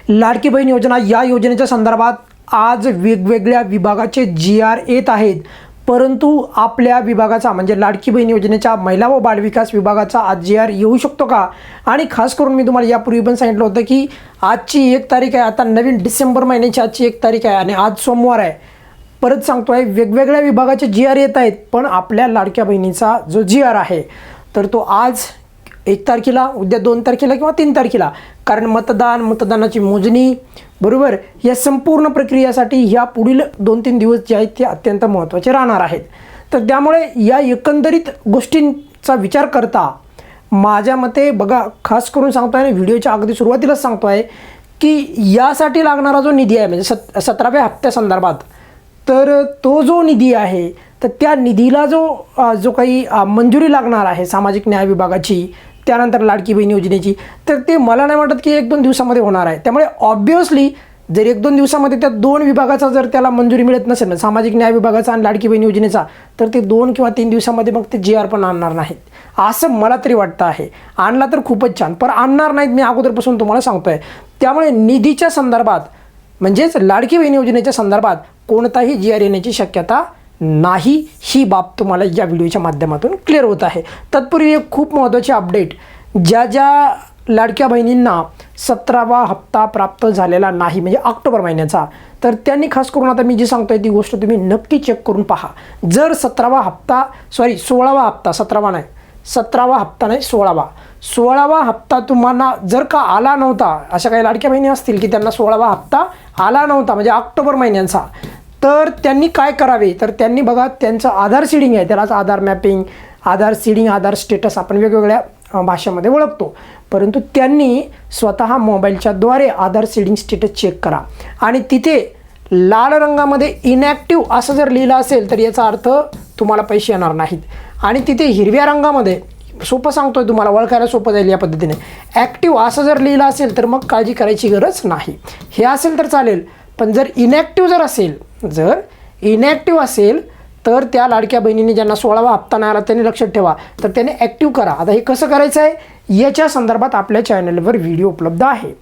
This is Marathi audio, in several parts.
लाडकी बहीण योजना या योजनेच्या संदर्भात आज वेगवेगळ्या विभागाचे GR येत आहेत, परंतु आपल्या विभागाचा म्हणजे लाडकी बहीण योजनेच्या महिला व बालविकास विभागाचा आज GR येऊ शकतो का? आणि खास करून मी तुम्हाला यापूर्वी पण सांगितलं होतं की आजची 1 तारीख आहे, आता नवीन डिसेंबर महिन्याची आजची 1 तारीख आहे आणि आज सोमवार आहे. परत सांगतोय वेगवेगळ्या विभागाचे GR येत आहेत, पण आपल्या लाडक्या बहिणीचा जो GR आहे तर तो आज 1 तारखेला, उद्या 2 तारखेला किंवा 3 तारखेला, कारण मतदानाची मोजणी बरोबर या संपूर्ण प्रक्रियेसाठी ह्या पुढील 2-3 दिवस जे आहेत ते अत्यंत महत्त्वाचे राहणार आहेत. तर त्यामुळे या एकंदरीत गोष्टींचा विचार करता माझ्या मते बघा, खास करून सांगतोय आणि व्हिडिओच्या अगदी सुरुवातीलाच सांगतोय की यासाठी लागणारा जो निधी आहे म्हणजे 17व्या हप्त्यासंदर्भात, तर तो जो निधी आहे तर त्या निधीला जो काही मंजुरी लागणार आहे सामाजिक न्याय विभागाची, त्यानंतर लाडकी बहीण योजनेची, तर ते मला नाही वाटत की 1-2 दिवसामध्ये होणार आहे. त्यामुळे ऑब्व्हियसली जर 1-2 दिवसामध्ये त्या 2 विभागाचा जर त्याला मंजुरी मिळत नसेल, सामाजिक न्याय विभागाचा आणि लाडकी बहीण योजनेचा, तर ते 2 किंवा 3 दिवसामध्ये मग ते GR पण आणणार नाहीत असं मला तरी वाटतं आहे. आणला तर खूपच छान, पण आणणार नाहीत मी अगोदरपासून तुम्हाला सांगतोय. त्यामुळे निधीच्या संदर्भात म्हणजेच लाडकी बहीण योजनेच्या संदर्भात कोणताही GR येण्याची शक्यता नाही, ही बाब तुम्हाला या व्हिडिओच्या माध्यमातून क्लिअर होत आहे. तत्पूर्वी एक खूप महत्त्वाची अपडेट, ज्या लाडक्या बहिणींना 17वा हप्ता प्राप्त झालेला नाही म्हणजे ऑक्टोबर महिन्याचा, तर त्यांनी खास करून आता मी जी सांगतोय ती गोष्ट तुम्ही नक्की चेक करून पहा. जर 16वा हप्ता 16वा हप्ता तुम्हाला जर का आला नव्हता, अशा काही लाडक्या बहिणी असतील की त्यांना 16वा हप्ता आला नव्हता म्हणजे ऑक्टोबर महिन्यांचा, तर त्यांनी काय करावे, तर त्यांनी बघा त्यांचं आधार सीडिंग आहे, त्यालाच आधार मॅपिंग, आधार सीडिंग, आधार स्टेटस आपण वेगवेगळ्या भाषेमध्ये ओळखतो, परंतु त्यांनी स्वतः मोबाईलच्या द्वारे आधार सीडिंग स्टेटस चेक करा आणि तिथे लाल रंगामध्ये इनॅक्टिव्ह असं जर लिहिलं असेल तर याचा अर्थ तुम्हाला पैसे येणार नाहीत, आणि तिथे हिरव्या रंगामध्ये, सोपं सांगतोय तुम्हाला ओळखायला सोपं जाईल या पद्धतीने, ॲक्टिव्ह असं जर लिहिलं असेल तर मग काळजी करायची गरज नाही. हे असेल तर चालेल, पण जर इनॅक्टिव्ह असेल तर त्या लाडक्या बहिणींनी ज्यांना 16वा हप्ता नाही आला त्यांनी लक्षात ठेवा, तर त्याने ॲक्टिव्ह करा. आता हे कसं करायचं आहे याच्या संदर्भात आपल्या चॅनलवर व्हिडिओ उपलब्ध आहे.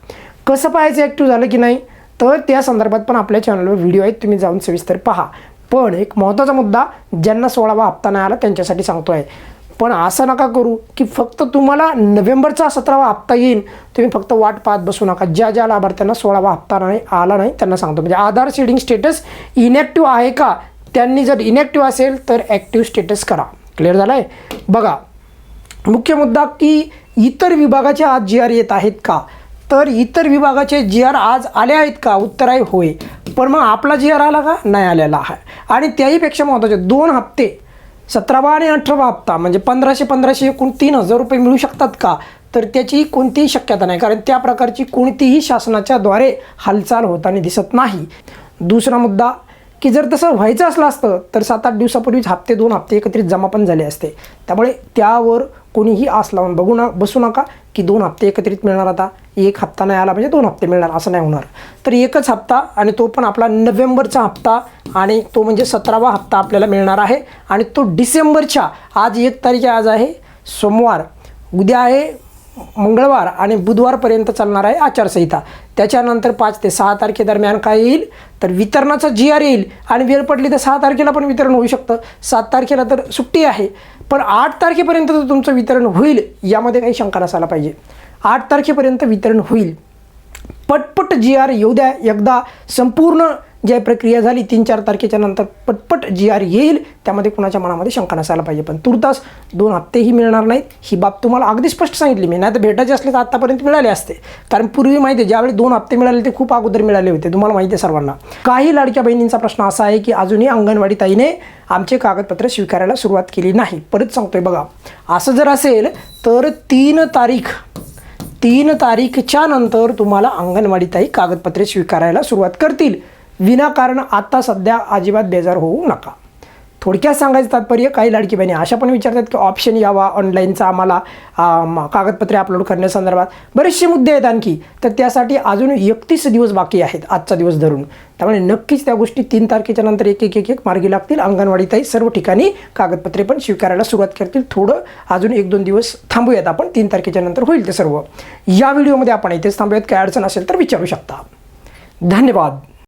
कसं पाहायचं ॲक्टिव्ह झालं की नाही, तर त्या संदर्भात पण आपल्या चॅनलवर व्हिडिओ आहेत, तुम्ही जाऊन सविस्तर पहा. पण एक महत्त्वाचा मुद्दा, ज्यांना 16वा हप्ता नाही आला त्यांच्यासाठी सांगतो आहे, पण असं नका करू की फक्त तुम्हाला नोव्हेंबरचा 17वा हप्ता येईल, तुम्ही फक्त वाट पाहत बसू नका. ज्या लाभार्थ्यांना 16वा हप्ता आला नाही त्यांना सांगतो, म्हणजे आधार सीडिंग स्टेटस इनॅक्टिव्ह आहे का, त्यांनी जर इनॅक्टिव्ह असेल तर ॲक्टिव्ह स्टेटस करा. क्लिअर झालं आहे? बघा मुख्य मुद्दा की इतर विभागाचे आज GR येत आहेत का, तर इतर विभागाचे GR आज आले आहेत का, उत्तर आहे होय. पण मग आपला GR आला का, नाही आलेला आहे. आणि त्याहीपेक्षा महत्त्वाचे 2 हप्ते 17वा आणि 18वा हप्ता म्हणजे 1500 एकूण 3000 रुपये मिळू शकतात का, तर त्याची कोणतीही शक्यता नाही, कारण त्या प्रकारची कोणतीही शासनाच्या द्वारे हालचाल होताना दिसत नाही. दुसरा मुद्दा की जर तसं व्हायचं असलं असतं तर 7-8 दिवसापूर्वीच 2 हप्ते एकत्रित जमा पण झाले असते. त्यामुळे त्यावर कोणीही आस लावून बसू नका की 2 हप्ते एकत्रित मिळणार, आता 1 हप्ता नाही आला म्हणजे 2 हप्ते मिळणार, असं नाही होणार. तर एकच हप्ता, आणि तो पण आपला नोव्हेंबरचा हप्ता, आणि तो म्हणजे 17वा हप्ता आपल्याला मिळणार आहे, आणि तो डिसेंबरच्या, आज 1 तारीख आहे, आज आहे सोमवार, उद्या आहे मंगळवार, आणि बुधवारपर्यंत चालणार आहे आचारसंहिता. त्याच्यानंतर 5 ते 6 तारखेदरम्यान काय येईल, तर वितरणाचा GR येईल, आणि वेळ पडली तर 6 तारखेला पण वितरण होऊ शकतं. 7 तारखेला तर सुट्टी आहे, पण 8 तारखेपर्यंत तर तुमचं वितरण होईल, यामध्ये काही शंका नसायला पाहिजे. 8 तारखेपर्यंत वितरण होईल. पटपट GR येऊ द्या, एकदा संपूर्ण जी प्रक्रिया झाली 3-4 तारखेच्या नंतर पटपट GR येईल, त्यामध्ये कुणाच्या मनामध्ये शंका नसायला पाहिजे. पण तुर्तास 2 हप्तेही मिळणार नाहीत, ही बाब तुम्हाला अगदी स्पष्ट सांगितली मी. नाही तर भेटायचे असले तर आत्तापर्यंत मिळाले असते, कारण पूर्वी माहिती आहे ज्यावेळी 2 हप्ते मिळाले ते खूप अगोदर मिळाले होते, तुम्हाला माहिती आहे सर्वांना. काही लाडक्या बहिणींचा प्रश्न असा आहे की अजूनही अंगणवाडी ताईने आमचे कागदपत्र स्वीकारायला सुरुवात केली नाही. परत सांगतोय बघा, असं जर असेल तर 3 तारीखच्या नंतर तुम्हाला अंगणवाडी ताई कागदपत्रे स्वीकारायला सुरुवात करतील. विनाकारण आता सध्या अजिबात बेजार होऊ नका. थोडक्यात सांगायचं तात्पर्य, काही लाडकी बहिणी अशा पण विचारतात की ऑप्शन यावा ऑनलाईनचा आम्हाला कागदपत्रे अपलोड करण्यासंदर्भात, बरेचसे मुद्दे आहेत आणखी. तर त्यासाठी अजून 31 दिवस बाकी आहेत आजचा दिवस धरून. त्यामुळे नक्कीच त्या गोष्टी 3 तारखेच्या नंतर एक मार्गी लागतील. अंगणवाडीतही सर्व ठिकाणी कागदपत्रे पण स्वीकारायला सुरुवात करतील. थोडं अजून 1-2 दिवस थांबूयात आपण, 3 तारखेच्या नंतर होईल ते सर्व. या व्हिडिओमध्ये आपण इथेच थांबूयात. काय अडचण असेल तर विचारू शकता. धन्यवाद.